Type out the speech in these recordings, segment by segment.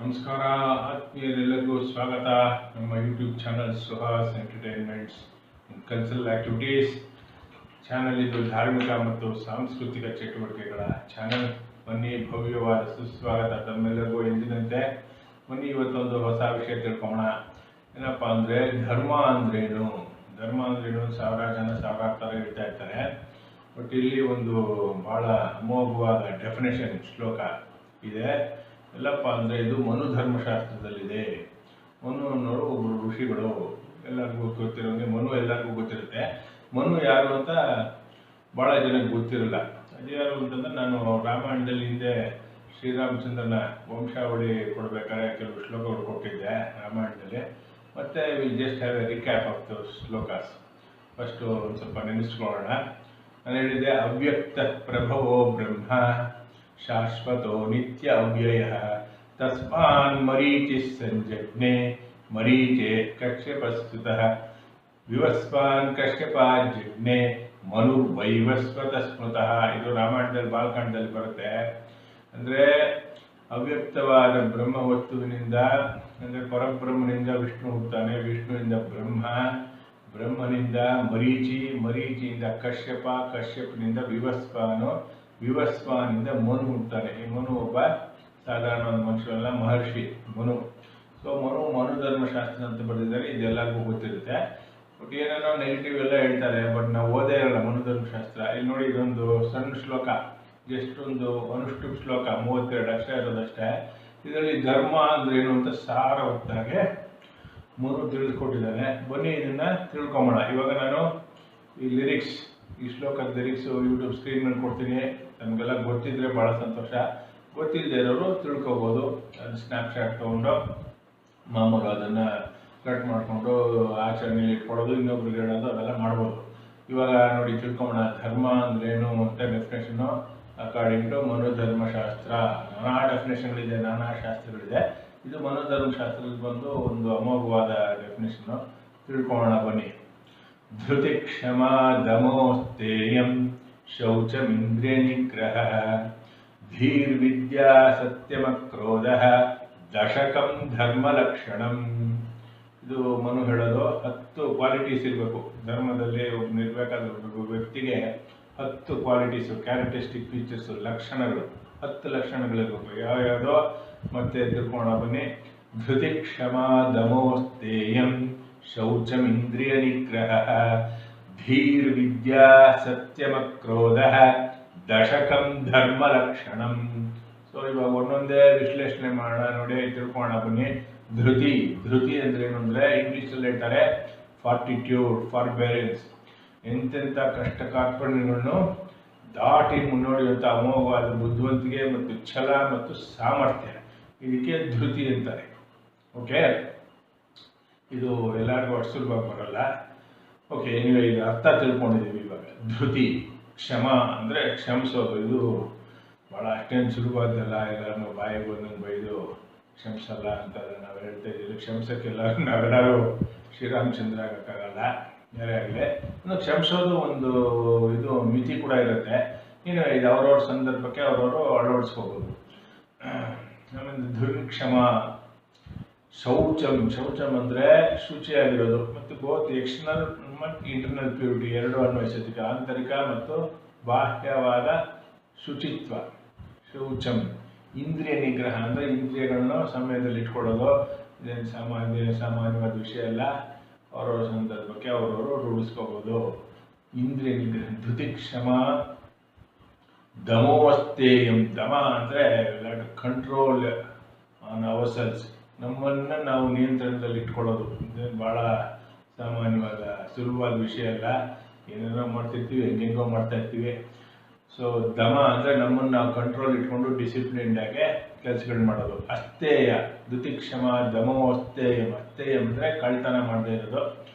ನಮಸ್ಕಾರ ಆತ್ಮೀಯರೆಲ್ಲರಿಗೂ ಸ್ವಾಗತ ನಮ್ಮ YouTube channel Suhas entertainments cultural activities channel. ಇದು ಧಾರ್ಮಿಕ ಮತ್ತು ಸಾಂಸ್ಕೃತಿಕ ಚಟುವಟಿಕೆಗಳ ಚಾನಲ್. ಬನ್ನಿ, ಭವ್ಯವಾದ ಸುಸ್ವಾಗತ ತಮ್ಮೆಲ್ಲರಿಗೂ. ಎಂದಿನಂತೆ ಬನ್ನಿ, ಇವತ್ತೊಂದು ಹೊಸ ವಿಷಯ ತಿಳ್ಕೊಳ್ಳೋಣ. ಏನಪ್ಪ ಅಂದರೆ ಧರ್ಮ ಅಂದ್ರೇನು. ಸಾವಿರಾರು ಜನ ಸಾವಿರಾರು ಥರ ಹೇಳ್ತಾ ಇರ್ತಾರೆ. ಬಟ್ ಇಲ್ಲಿ ಒಂದು ಭಾಳ ಅಮೋಘವಾದ ಡೆಫಿನೇಷನ್ ಶ್ಲೋಕ ಇದೆ. ಎಲ್ಲಪ್ಪ ಅಂದರೆ ಇದು ಮನು ಧರ್ಮಶಾಸ್ತ್ರದಲ್ಲಿದೆ. ಮನು ಅನ್ನೋರು ಒಬ್ಬರು ಋಷಿಗಳು, ಎಲ್ಲರಿಗೂ ಗೊತ್ತಿರೋಂಗೆ ಮನು ಎಲ್ಲರಿಗೂ ಗೊತ್ತಿರುತ್ತೆ. ಮನು ಯಾರು ಅಂತ ಭಾಳ ಜನಕ್ಕೆ ಗೊತ್ತಿರಲ್ಲ. ಅದು ಯಾರು ಅಂತಂದ್ರೆ, ನಾನು ರಾಮಾಯಣದಲ್ಲಿ ಹಿಂದೆ ಶ್ರೀರಾಮಚಂದ್ರನ ವಂಶಾವಳಿ ಕೊಡಬೇಕಾದ್ರೆ ಕೆಲವು ಶ್ಲೋಕಗಳು ಕೊಟ್ಟಿದ್ದೆ ರಾಮಾಯಣದಲ್ಲಿ. ಮತ್ತು will just have A recap of the shlokas. First ಒಂದು ಸ್ವಲ್ಪ ನೆನೆಸ್ಕೊಳ್ಳೋಣ. ನಾನು ಹೇಳಿದ್ದೆ, ಅವ್ಯಕ್ತ ಪ್ರಭವೋ ಬ್ರಹ್ಮ ಶಾಶ್ವತೋ ನಿತ್ಯ ಅವ್ಯಯ ತಸ್ಮಾನ್ ಮರೀಚಿ ಸಂಜಜ್ಞೆ ಮರೀಚೆ ಕಶ್ಯಪಸ್ತುತಃ ವಿವಸ್ವಾನ್ ಕಶ್ಯಪಾಜ್ಞೆ ಮನು ವೈವಸ್ವತ ಸ್ಮೃತಃ. ಇದು ರಾಮಾಯಣದಲ್ಲಿ ಬಾಲಕಾಂಡದಲ್ಲಿ ಬರುತ್ತೆ. ಅಂದರೆ ಅವ್ಯಕ್ತವಾದ ಬ್ರಹ್ಮ ವಸ್ತುವಿನಿಂದ, ಅಂದರೆ ಪರಬ್ರಹ್ಮನಿಂದ ವಿಷ್ಣು ಹುಡ್ತಾನೆ, ವಿಷ್ಣುವಿಂದ ಬ್ರಹ್ಮ, ಬ್ರಹ್ಮನಿಂದ ಮರೀಚಿಯಿಂದ ಕಶ್ಯಪ, ಕಶ್ಯಪನಿಂದ ವಿವಸ್ವಾನಿಂದ ಮನು ಹುಡ್ತಾನೆ. ಈ ಮನು ಒಬ್ಬ ಸಾಧಾರಣ ಒಂದು ಮನುಷ್ಯನಲ್ಲ, ಮಹರ್ಷಿ ಮನು. ಸೊ ಮನು ಧರ್ಮಶಾಸ್ತ್ರ ಅಂತ ಬರೆದಿದ್ದಾರೆ. ಇದೆಲ್ಲರಿಗೂ ಗೊತ್ತಿರುತ್ತೆ. ಬಟ್ ಏನೇನೋ ನೆಗೆಟಿವ್ ಎಲ್ಲ ಹೇಳ್ತಾರೆ. ಬಟ್ ನಾವು ಓದೇ ಇರಲ್ಲ ಮನು ಧರ್ಮಶಾಸ್ತ್ರ. ಇಲ್ಲಿ ನೋಡಿ, ಇದೊಂದು ಸಣ್ಣ ಶ್ಲೋಕ, ಜಸ್ಟ್ ಒಂದು ಅನುಷ್ಠು ಶ್ಲೋಕ, 32 ಅಕ್ಷರ ಇರೋದಷ್ಟೇ. ಇದರಲ್ಲಿ ಧರ್ಮ ಅಂದ್ರೆ ಏನು ಅಂತ ಸಾರವತ್ತಾಗೆ ಮನು ತಿಳಿಸ್ಕೊಟ್ಟಿದ್ದಾನೆ. ಬನ್ನಿ ಇದನ್ನ ತಿಳ್ಕೊಂಬೋಣ. ಇವಾಗ ನಾನು ಈ ಶ್ಲೋಕದ ಲಿರಿಕ್ಸ್ ಯೂಟ್ಯೂಬ್ ಸ್ಕ್ರೀನ್ ಮೇಲೆ ಕೊಡ್ತೀನಿ. ನಮಗೆಲ್ಲ ಗೊತ್ತಿದ್ರೆ ಭಾಳ ಸಂತೋಷ. ಗೊತ್ತಿಲ್ಲದೆ ಇರೋರು ತಿಳ್ಕೊಬೋದು. ಅದು ಸ್ನ್ಯಾಪ್ಶಾಟ್ ತೊಗೊಂಡು ಮಾಮೂಲು ಅದನ್ನು ಕಟ್ ಮಾಡಿಕೊಂಡು ಆಚರಣೆಯಲ್ಲಿ ಇಟ್ಕೊಳ್ಳೋದು, ಇನ್ನೊಬ್ರಿಗೆ ಹೇಳೋದು, ಅದೆಲ್ಲ ಮಾಡ್ಬೋದು. ಇವಾಗ ನೋಡಿ ತಿಳ್ಕೊಂಬೋಣ. ಧರ್ಮ ಅಂದ್ರೇನು ಅಂತ ಡೆಫಿನೇಷನ್ನು ಅಕಾರ್ಡಿಂಗ್ ಟು ಮನು ಧರ್ಮಶಾಸ್ತ್ರ. ನಾನಾ ಡೆಫಿನೇಷನ್ಗಳಿದೆ, ನಾನಾ ಶಾಸ್ತ್ರಗಳಿದೆ. ಇದು ಮನು ಧರ್ಮಶಾಸ್ತ್ರದಲ್ಲಿ ಬಂದು ಒಂದು ಅಮೋಘವಾದ ಡೆಫಿನೇಷನ್ನು. ತಿಳ್ಕೊಳ್ಳೋಣ ಬನ್ನಿ. ಧೃತಿ ಕ್ಷಮಾ ದಮೋಸ್ತೇಯಂ ಶೌಚಮಿಂದ್ರಿಯ ನಿಗ್ರಹ ಧೀರ್ವಿದ್ಯಾ ಸತ್ಯಮಕ್ರೋಧ ದಶಕಂ ಧರ್ಮಲಕ್ಷಣಂ. ಇದು ಮನು ಹೇಳೋದು. 10 ಕ್ವಾಲಿಟೀಸ್ ಇರಬೇಕು ಧರ್ಮದಲ್ಲಿ. ಇರಬೇಕಾದ ಒಬ್ಬ ವ್ಯಕ್ತಿಗೆ 10 ಕ್ವಾಲಿಟೀಸು, ಕ್ಯಾರೆಕ್ಟರಿಸ್ಟಿಕ್ ಫೀಚರ್ಸು, ಲಕ್ಷಣಗಳು, 10 ಲಕ್ಷಣಗಳಿರಬೇಕು. ಯಾವ್ಯಾವುದೋ ಮತ್ತೆ ತಿಳ್ಕೊಳ್ಳೋಣ ಬನ್ನಿ. ಧೃತಿ ಕ್ಷಮಾ ದಮೋಸ್ತೇಯಂ ಶೌಚಮಿಂದ್ರಿಯ ನಿಗ್ರಹ ಧೀರ್ವಿದ್ಯಾ ಸತ್ಯಮಕ್ರೋಧ ದಶಕಂ ಧರ್ಮಲಕ್ಷಣಂ. ಸೊ ಇವಾಗ ಒಂದೊಂದೇ ವಿಶ್ಲೇಷಣೆ ಮಾಡೋಣ, ನೋಡಿ ತಿಳ್ಕೊಳ್ಳೋಣ ಬನ್ನಿ. ಧೃತಿ ಅಂದ್ರೆ ಏನು ಅಂದರೆ, ಇಂಗ್ಲೀಷಲ್ಲಿ ಹೇಳ್ತಾರೆ ಫಾರ್ಟಿಟ್ಯೂಡ್, ಫಾರ್ಬೇರೆನ್ಸ್. ಎಂತೆಂಥ ಕಷ್ಟ ಕಾರ್ಪಣ್ಯಗಳನ್ನು ದಾಟಿ ಮುನ್ನಡೆಯುವಂಥ ಅಮೋಘವಾದ ಬುದ್ಧಿವಂತಿಕೆ ಮತ್ತು ಛಲ ಮತ್ತು ಸಾಮರ್ಥ್ಯ, ಇದಕ್ಕೆ ಧೃತಿ ಅಂತಾರೆ. ಓಕೆ, ಇದು ಎಲ್ಲರಿಗೂ ಅಷ್ಟು ಸುಲಭ ಬರಲ್ಲ. ಓಕೆ, ನೀವು ಈಗ ಅರ್ಥ ತಿಳ್ಕೊಂಡಿದ್ದೀವಿ. ಇವಾಗ ಧೃತಿ, ಕ್ಷಮ ಅಂದರೆ ಕ್ಷಮಿಸೋದು. ಇದು ಭಾಳ ಅಷ್ಟೇನು ಸುಲಭವಾದಲ್ಲ. ಎಲ್ಲರನ್ನೂ ಬಾಯಿಗೆ ಬಂದಂಗೆ ಬೈದು ಕ್ಷಮಿಸಲ್ಲ ಅಂತ ನಾವು ಹೇಳ್ತಾ ಇದ್ದೀವಿ. ಕ್ಷಮಿಸೋಕ್ಕೆಲ್ಲ ನಾವೆಲ್ಲರೂ ಶ್ರೀರಾಮಚಂದ್ರ ಆಗೋಕ್ಕಾಗಲ್ಲ, ಯಾರೇ ಆಗಲಿ. ಇನ್ನು ಕ್ಷಮಿಸೋದು ಒಂದು ಇದು ಮಿತಿ ಕೂಡ ಇರುತ್ತೆ. ಇನ್ನು ಇದು ಅವ್ರವ್ರ ಸಂದರ್ಭಕ್ಕೆ ಅವ್ರವರು ಅಳವಡಿಸ್ಕೋಬೋದು. ಆಮೇಲೆ ದುರ್ಕ್ಷಮ, ಶೌಚಂ ಅಂದರೆ ಶುಚಿಯಾಗಿರೋದು. ಮತ್ತು ಬೋತ್ ಎಕ್ಸ್ಟರ್ನಲ್ ಮತ್ತು ಇಂಟರ್ನಲ್ ಪ್ಯೂರಿಟಿ ಎರಡು ಅನ್ವಯಿಸೋದಕ್ಕೆ, ಆಂತರಿಕ ಮತ್ತು ಬಾಹ್ಯವಾದ ಶುಚಿತ್ವ ಶೌಚಂ. ಇಂದ್ರಿಯ ನಿಗ್ರಹ ಅಂದರೆ ಇಂದ್ರಿಯಗಳನ್ನು ಸಮಯದಲ್ಲಿ ಇಟ್ಕೊಳ್ಳೋದು. ಇದೇನು ಸಾಮಾನ್ಯವಾದ ವಿಷಯ ಅಲ್ಲ. ಅವರವರ ಸಂದರ್ಭಕ್ಕೆ ಅವರವರು ರೂಢಿಸ್ಕೋಬೋದು. ಇಂದ್ರಿಯ ನಿಗ್ರಹ. ಧೃತಿ ಕ್ಷಮ ದಮೋಸ್ತೇಯಂ. ದಮ ಅಂದರೆ ಕಂಟ್ರೋಲ್ ಆನ್ ಅವರ್ ಸೆಲ್ಸ್. ನಮ್ಮನ್ನು ನಾವು ನಿಯಂತ್ರಣದಲ್ಲಿ ಇಟ್ಕೊಳ್ಳೋದು. ಇದೇನು ಭಾಳ ಸಾಮಾನ್ಯವಾದ ಸುಲಭವಾದ ವಿಷಯ ಅಲ್ಲ. ಏನೇನೋ ಮಾಡ್ತಿರ್ತೀವಿ, ಹೆಂಗೆಂಗೋ ಮಾಡ್ತಾ ಇರ್ತೀವಿ. ಸೊ ದಮ ಅಂದರೆ ನಮ್ಮನ್ನು ನಾವು ಕಂಟ್ರೋಲ್ ಇಟ್ಕೊಂಡು ಡಿಸಿಪ್ಲಿನ್ಡಾಗೆ ಕೆಲಸಗಳು ಮಾಡೋದು. ಅಸ್ತೇಯ, ಧೃತಿ ಕ್ಷಮ ದಮೋ ಅಸ್ತೇಯಂ. ಅಸ್ತೇಯಂ ಅಂದರೆ ಕಳ್ತನ ಮಾಡದೇ ಇರೋದು.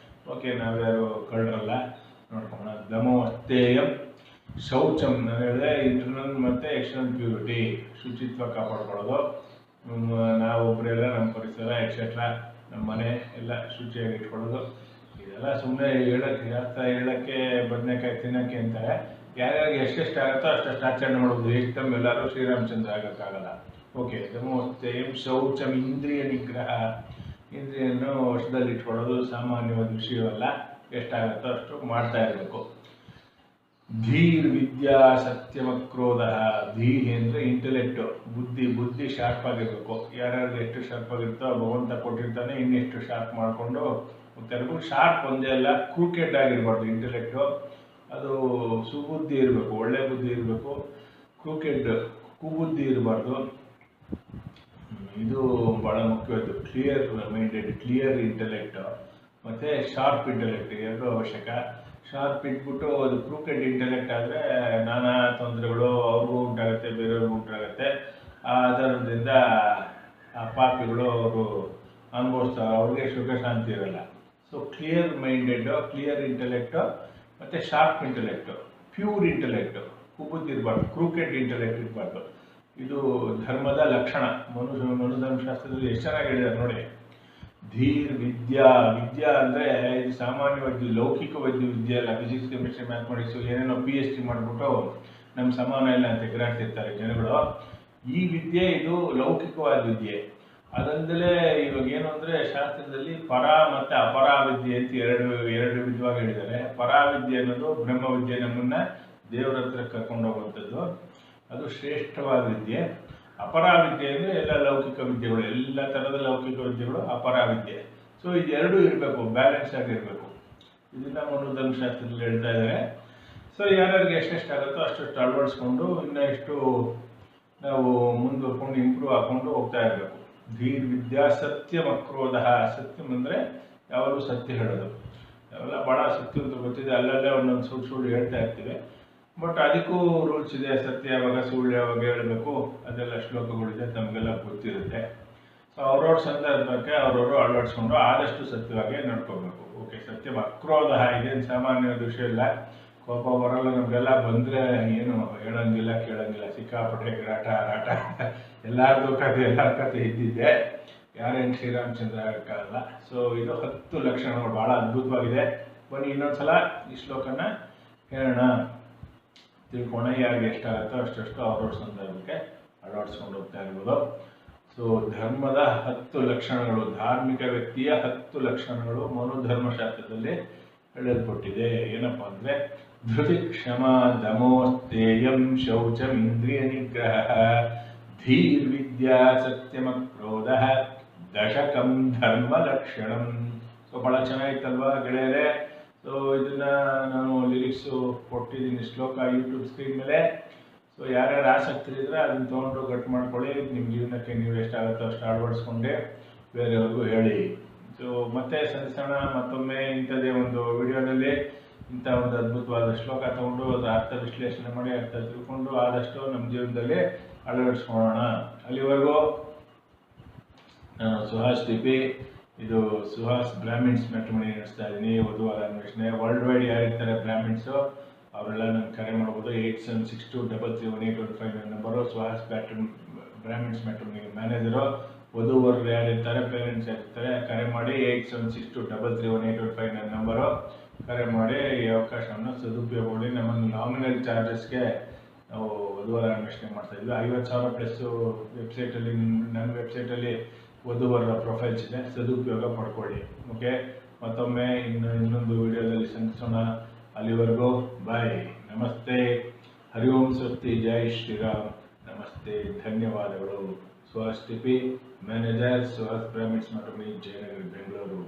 ಓಕೆ, ನಾವ್ಯಾರು ಕಳ್ಳರಲ್ಲ, ನೋಡ್ಕೊಳ್ಳೋಣ. ದಮೋ ಅಸ್ತೇಯಂ. ಶೌಚಂ ನಾನು ಹೇಳಿದೆ ಇಂಟರ್ನಲ್ ಮತ್ತು ಎಕ್ಸ್ಟರ್ನಲ್ ಪ್ಯೂರಿಟಿ, ಶುಚಿತ್ವ ಕಾಪಾಡ್ಕೊಳ್ಳೋದು. ನಾವೊಬ್ಬರೆಲ್ಲ ನಮ್ಮ ಪರಿಸರ ಎಕ್ಸೆಟ್ರಾ, ನಮ್ಮ ಮನೆ ಎಲ್ಲ ಶುಚಿಯಾಗಿ ಇಟ್ಕೊಳ್ಳೋದು. ಇದೆಲ್ಲ ಸುಮ್ಮನೆ ಹೇಳಕ್ಕೆ ಬದನೆಕಾಯಿ ತಿನ್ನೋಕ್ಕೆ ಅಂತಾರೆ. ಯಾರ್ಯಾರಿಗೆ ಎಷ್ಟೆಷ್ಟು ಆಗುತ್ತೋ ಅಷ್ಟಷ್ಟು ಆಚರಣೆ ಮಾಡೋದು. ಎಷ್ಟು ಎಲ್ಲರೂ ಶ್ರೀರಾಮಚಂದ್ರ ಆಗೋಕ್ಕಾಗಲ್ಲ. ಓಕೆ, ನಮೋಸ್ತೇಯಂ ಶೌಚಂ ಇಂದ್ರಿಯ ನಿಗ್ರಹ. ಇಂದ್ರಿಯನ್ನು ವಶದಲ್ಲಿ ಇಟ್ಕೊಳ್ಳೋದು ಸಾಮಾನ್ಯವಾದ ವಿಷಯವಲ್ಲ, ಎಷ್ಟಾಗುತ್ತೋ ಅಷ್ಟು ಮಾಡ್ತಾ ಇರಬೇಕು. ಧೀರ್ ವಿದ್ಯಾ ಸತ್ಯಮ ಕ್ರೋಧ. ಧೀ ಅಂದರೆ ಇಂಟೆಲೆಕ್ಟು, ಬುದ್ಧಿ ಶಾರ್ಪ್ ಆಗಿರ್ಬೇಕು. ಯಾರ್ಯಾರು ಎಷ್ಟು ಶಾರ್ಪ್ ಆಗಿರ್ತೋ ಭಗವಂತ ಕೊಟ್ಟಿರ್ತಾನೆ, ಇನ್ನೆಷ್ಟು ಶಾರ್ಪ್ ಮಾಡಿಕೊಂಡು ಹೋಗ್ತಾ ಶಾರ್ಪ್ ಒಂದೇ ಅಲ್ಲ, ಕ್ರೂಕೆಡ್ ಆಗಿರ್ಬಾರ್ದು ಇಂಟೆಲೆಕ್ಟು. ಅದು ಸುಬುದ್ಧಿ ಇರಬೇಕು, ಒಳ್ಳೆ ಬುದ್ಧಿ ಇರಬೇಕು. ಕ್ರೂಕೆಡ್ ಕುಬುದ್ಧಿ ಇರಬಾರ್ದು. ಇದು ಭಾಳ ಮುಖ್ಯವಾದ್ದು. ಕ್ಲಿಯರ್ ಮೈಂಡೆಡ್, ಕ್ಲಿಯರ್ ಇಂಟೆಲೆಕ್ಟ್ ಮತ್ತು ಶಾರ್ಪ್ ಇಂಟೆಲೆಕ್ಟ್ ಎರಡೂ ಅವಶ್ಯಕ. ಶಾರ್ಪ್ ಇಟ್ಬಿಟ್ಟು ಅದು ಕ್ರೂಕೆಡ್ ಇಂಟೆಲೆಕ್ಟ್ ಆದರೆ ನಾನಾ ತೊಂದರೆಗಳು ಅವ್ರಿಗೂ ಉಂಟಾಗುತ್ತೆ, ಬೇರೆಯವ್ರಿಗೂ ಉಂಟಾಗುತ್ತೆ. ಅದರಿಂದ ಆ ಪಾಪಿಗಳು ಅವರು ಅನುಭವಿಸ್ತಾರೆ, ಅವ್ರಿಗೆ ಸುಖ ಶಾಂತಿ ಇರಲ್ಲ. ಸೊ ಕ್ಲಿಯರ್ ಮೈಂಡೆಡ್, ಕ್ಲಿಯರ್ ಇಂಟೆಲೆಕ್ಟು ಮತ್ತು ಶಾರ್ಪ್ ಇಂಟೆಲೆಕ್ಟು, ಪ್ಯೂರ್ ಇಂಟೆಲೆಕ್ಟು, ಕುಬುದ್ಧಿ ಇರಬಾರ್ದು, ಕ್ರೂಕೆಡ್ ಇಂಟೆಲೆಕ್ಟ್ ಇರಬಾರ್ದು. ಇದು ಧರ್ಮದ ಲಕ್ಷಣ. ಮನುಧರ್ಮಶಾಸ್ತ್ರದಲ್ಲಿ ಎಷ್ಟು ಚೆನ್ನಾಗಿ ಹೇಳಿದ್ದಾರೆ ನೋಡಿ. ಧೀರ್ ವಿದ್ಯಾ. ವಿದ್ಯಾ ಅಂದರೆ ಇದು ಸಾಮಾನ್ಯವಾಗಿ ಲೌಕಿಕವಾದ ವಿದ್ಯೆ ಅಲ್ಲ. ಫಿಸಿಕ್ಸ್, ಕೆಮಿಸ್ಟ್ರಿ, ಮ್ಯಾಥಮೆಟಿಕ್ಸು ಏನೇನೋ PhD ಮಾಡಿಬಿಟ್ಟು ನಮ್ಮ ಸಮಾನ ಇಲ್ಲ ಅಂತ ಎಗರಾಡ್ತಿರ್ತಾರೆ ಜನಗಳು. ಈ ವಿದ್ಯೆ ಇದು ಲೌಕಿಕವಾದ ವಿದ್ಯೆ. ಅದರಿಂದಲೇ ಇವಾಗ ಏನು ಅಂದರೆ ಶಾಸ್ತ್ರದಲ್ಲಿ ಪರ ಮತ್ತು ಅಪರ ವಿದ್ಯೆ ಅಂತ ಎರಡು ವಿಧವಾಗಿ ಹೇಳಿದ್ದಾರೆ. ಪರಾವಿದ್ಯೆ ಅನ್ನೋದು ಬ್ರಹ್ಮವಿದ್ಯೆ, ನಮ್ಮನ್ನು ದೇವರ ಹತ್ರ ಕರ್ಕೊಂಡು ಹೋಗುವಂಥದ್ದು, ಅದು ಶ್ರೇಷ್ಠವಾದ ವಿದ್ಯೆ. ಅಪರಾವಿದ್ಯೆ ಅಂದರೆ ಎಲ್ಲ ಲೌಕಿಕ ವಿದ್ಯೆಗಳು, ಎಲ್ಲ ಥರದ ಲೌಕಿಕ ವಿದ್ಯೆಗಳು ಅಪರಾವಿದ್ಯೆ. ಸೊ ಇದೆರಡೂ ಇರಬೇಕು, ಬ್ಯಾಲೆನ್ಸ್ ಆಗಿರಬೇಕು. ಇದನ್ನ ಮನುಧರ್ಮಶಾಸ್ತ್ರದಲ್ಲಿ ಹೇಳ್ತಾ ಇದ್ದಾರೆ. ಸೊ ಯಾರ್ಯಾರಿಗೆ ಎಷ್ಟೆಷ್ಟಾಗುತ್ತೋ ಅಷ್ಟು ಅಳವಡಿಸ್ಕೊಂಡು ಇನ್ನೂ ಎಷ್ಟು ನಾವು ಮುಂದುವರ್ಕೊಂಡು ಇಂಪ್ರೂವ್ ಹಾಕ್ಕೊಂಡು ಹೋಗ್ತಾ ಇರಬೇಕು. ಧೀರ್ ವಿದ್ಯಾ ಸತ್ಯಂ ಅಕ್ರೋಧ. ಸತ್ಯಂ ಅಂದರೆ ಯಾವಾಗಲೂ ಸತ್ಯ ಹೇಳೋದು. ಅವೆಲ್ಲ ಭಾಳ ಸತ್ಯ ಅಂತ ಗೊತ್ತಿದೆ, ಅಲ್ಲಲ್ಲೇ ಒಂದೊಂದು ಸುಳ್ಳು ಹೇಳ್ತಾ ಇರ್ತೀವಿ. ಬಟ್ ಅದಕ್ಕೂ ರೂಲ್ಸ್ ಇದೆ. ಸತ್ಯ ಯಾವಾಗ, ಸುಳ್ಳು ಯಾವಾಗ ಹೇಳಬೇಕು, ಅದೆಲ್ಲ ಶ್ಲೋಕಗಳಿದೆ, ತಮಗೆಲ್ಲ ಗೊತ್ತಿರುತ್ತೆ. ಸೊ ಅವ್ರವ್ರ ಸಂದರ್ಭಕ್ಕೆ ಅವ್ರವರು ಅಳವಡಿಸ್ಕೊಂಡು ಆದಷ್ಟು ಸತ್ಯವಾಗಿ ನಡ್ಕೋಬೇಕು. ಓಕೆ, ಸತ್ಯ ಅಕ್ರೋಧ ಇದೇನು ಸಾಮಾನ್ಯವಾದ ವಿಷಯ ಇಲ್ಲ. ಕೋಪ ಬರಲ್ಲ ನಮಗೆಲ್ಲ, ಬಂದರೆ ಏನು ಹೇಳಂಗಿಲ್ಲ ಕೇಳಂಗಿಲ್ಲ, ಸಿಕ್ಕಾಪಟ್ಟೆ ರಾಟ ಎಲ್ಲಾರ್ದು ಕತೆ ಇದ್ದಿದ್ದೆ, ಯಾರೇನು ಶ್ರೀರಾಮಚಂದ್ರ ಆಗಲ್ಲ. ಸೊ ಇದು 10 ಲಕ್ಷಣಗಳು ಭಾಳ ಅದ್ಭುತವಾಗಿದೆ. ಬನ್ನಿ ಇನ್ನೊಂದ್ಸಲ ಈ ಶ್ಲೋಕನ ಹೇಳೋಣ, ತಿಳ್ಕೊಳ್ಳೋಣ. ಯಾರಿಗೆ ಎಷ್ಟಾಗುತ್ತೋ ಅಷ್ಟು ಅವ್ರವ್ರ ಸಂದರ್ಭಕ್ಕೆ ಅಳವಡಿಸ್ಕೊಂಡು ಹೋಗ್ತಾ ಇರ್ಬೋದು. ಸೊ ಧರ್ಮದ 10 ಲಕ್ಷಣಗಳು, ಧಾರ್ಮಿಕ ವ್ಯಕ್ತಿಯ 10 ಲಕ್ಷಣಗಳು ಮನುಧರ್ಮಶಾಸ್ತ್ರದಲ್ಲಿ ಹೇಳಲ್ಪಟ್ಟಿದೆ. ಏನಪ್ಪ ಅಂದರೆ ಧೃತಿ ಕ್ಷಮ ದಮೋಸ್ತೇಯಂ ಶೌಚಂ ಇಂದ್ರಿಯ ನಿಗ್ರಹ ಧೀರ್ ವಿದ್ಯಾ ಸತ್ಯಮ ಕ್ರೋಧ ದಶಕಂ ಧರ್ಮ ಲಕ್ಷಣಂ. ಸೊ ಭಾಳ ಚೆನ್ನಾಗಿತ್ತಲ್ವಾ ಗೆಳೆಯರೇ? ಸೊ ಇದನ್ನ ನಾನು ಲಿರಿಕ್ಸು ಕೊಟ್ಟಿದ್ದೀನಿ ಶ್ಲೋಕ ಯೂಟ್ಯೂಬ್ ಸ್ಕ್ರೀನ್ ಮೇಲೆ. ಸೊ ಯಾರ್ಯಾರು ಆಸಕ್ತಿ ಇದ್ದರೆ ಅದನ್ನ ತೊಗೊಂಡು ಗಟ್ ಮಾಡ್ಕೊಳ್ಳಿ. ನಿಮ್ಮ ಜೀವನಕ್ಕೆ ನೀವು ಎಷ್ಟಾಗುತ್ತೋ ಅಷ್ಟು ಅಳವಡಿಸ್ಕೊಂಡೆ ಬೇರೆಯವ್ರಿಗೂ ಹೇಳಿ. ಸೊ ಮತ್ತೆ ಸಂದಿಸೋಣ ಮತ್ತೊಮ್ಮೆ ಇಂಥದ್ದೇ ಒಂದು ವಿಡಿಯೋದಲ್ಲಿ. ಇಂಥ ಒಂದು ಅದ್ಭುತವಾದ ಶ್ಲೋಕ ತಗೊಂಡು ಅದರ ಅರ್ಥ ವಿಶ್ಲೇಷಣೆ ಮಾಡಿ ಅರ್ಥ ತಿಳ್ಕೊಂಡು ಆದಷ್ಟು ನಮ್ಮ ಜೀವನದಲ್ಲಿ ಅಳವಡಿಸ್ಕೊಳ್ಳೋಣ. ಅಲ್ಲಿವರೆಗೂ ನಾನು ಸುಹಾಸ್ TP, ಇದು ಸುಹಾಸ್ ಬ್ರಾಹ್ಮಿನ್ಸ್ ಮ್ಯಾಟ್ರಿಮನಿ ನಡೆಸ್ತಾ ಇದ್ದೀನಿ. ವಧುವರ ಅನ್ವೇಷಣೆ. ವರ್ಲ್ಡ್ ವೈಡ್ ಯಾರಿರ್ತಾರೆ ಬ್ರಾಹ್ಮಿನ್ಸು ಅವರೆಲ್ಲ ನನಗೆ ಕರೆ ಮಾಡ್ಬೋದು. 8762331815 ನನ್ನ number. Suhas Brahmins matrimony manager. ವಧುವರರು ಯಾರಿರ್ತಾರೆ, ಪೇರೆಂಟ್ಸ್ ಯಾರಿರ್ತಾರೆ, ಕರೆ ಮಾಡಿ 8762331815 ನನ್ನ ನಂಬರು. ಕರೆ ಮಾಡಿ ಈ ಅವಕಾಶವನ್ನು ಸದುಪಯೋಗ ಮಾಡಿ. ನಮ್ಮನ್ನು ನಾಮಿನಲ್ ಚಾರ್ಜಸ್ಗೆ ನಾವು ವಧುವರ ಅನ್ವೇಷಣೆ ಮಾಡ್ತಾಯಿದ್ವಿ. 50,000 ಪ್ಲಸ್ಸು ವೆಬ್ಸೈಟಲ್ಲಿ, ನನ್ನ ವೆಬ್ಸೈಟಲ್ಲಿ ವಧುವರ ಪ್ರೊಫೈಲ್ಸ್ ಇದೆ, ಸದುಪಯೋಗ ಪಡ್ಕೊಳ್ಳಿ. ಓಕೆ, ಮತ್ತೊಮ್ಮೆ ಇನ್ನೊಂದು ವಿಡಿಯೋದಲ್ಲಿ ಸಂಧಿಸೋಣ. ಅಲ್ಲಿವರೆಗೂ ಬಾಯ್, ನಮಸ್ತೆ, ಹರಿ ಓಂ ಸ್ವಸ್ತಿ, ಜೈ ಶ್ರೀರಾಮ್, ನಮಸ್ತೆ, ಧನ್ಯವಾದಗಳು. Suhas TP, manager, Suhas Brahmins matrimony, Jayanagar, Bengaluru.